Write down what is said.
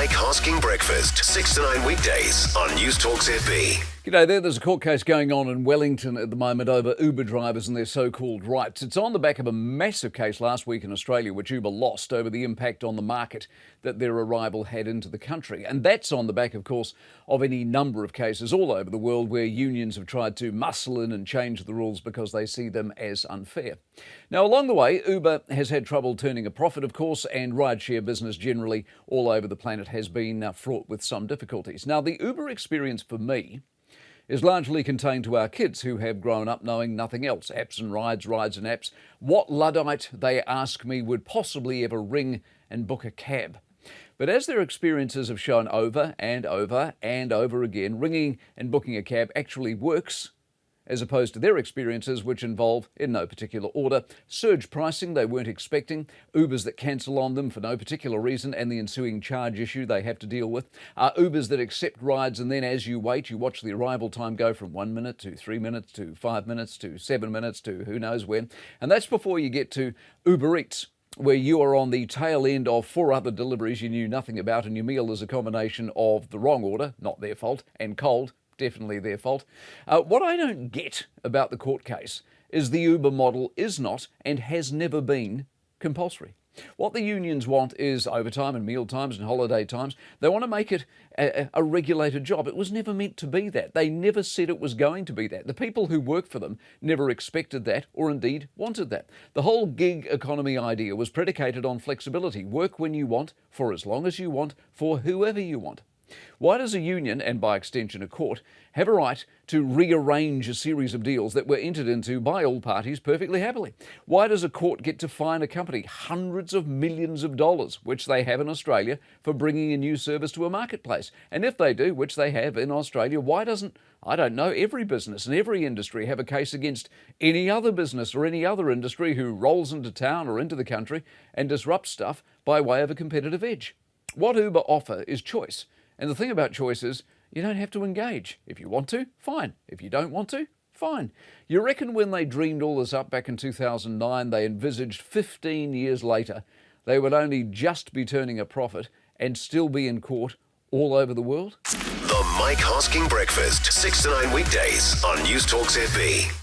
Mike Hosking Breakfast, 6 to 9 weekdays on Newstalk ZB. G'day there. There's a court case going on in Wellington at the moment over Uber drivers and their so-called rights. It's on the back of a massive case last week in Australia which Uber lost over the impact on the market that their arrival had into the country. And that's on the back, of course, of any number of cases all over the world where unions have tried to muscle in and change the rules because they see them as unfair. Now, along the way, Uber has had trouble turning a profit, of course, and rideshare business generally all over the planet has been fraught with some difficulties. Now, the Uber experience for me is largely contained to our kids who have grown up knowing nothing else. Apps and rides, rides and apps. What Luddite, they ask me, would possibly ever ring and book a cab? But as their experiences have shown over and over and over again, ringing and booking a cab actually works, as opposed to their experiences which involve, in no particular order, surge pricing they weren't expecting, Ubers that cancel on them for no particular reason and the ensuing charge issue they have to deal with, Ubers that accept rides and then as you wait you watch the arrival time go from 1 minute to 3 minutes to 5 minutes to 7 minutes to who knows when. And that's before you get to Uber Eats, where you are on the tail end of 4 other deliveries you knew nothing about and your meal is a combination of the wrong order, not their fault, and cold, definitely their fault. What I don't get about the court case is the Uber model is not and has never been compulsory. What the unions want is overtime and meal times and holiday times. They want to make it a regulated job. It was never meant to be that. They never said it was going to be that. The people who work for them never expected that or indeed wanted that. The whole gig economy idea was predicated on flexibility. Work when you want, for as long as you want, for whoever you want. Why does a union, and by extension a court, have a right to rearrange a series of deals that were entered into by all parties perfectly happily? Why does a court get to fine a company hundreds of millions of dollars, which they have in Australia, for bringing a new service to a marketplace? And if they do, which they have in Australia, why doesn't, I don't know, every business and every industry have a case against any other business or any other industry who rolls into town or into the country and disrupts stuff by way of a competitive edge? What Uber offer is choice. And the thing about choice is you don't have to engage. If you want to, fine. If you don't want to, fine. You reckon when they dreamed all this up back in 2009, they envisaged 15 years later they would only just be turning a profit and still be in court all over the world? The Mike Hosking Breakfast, 6 to 9 weekdays on Newstalk ZB.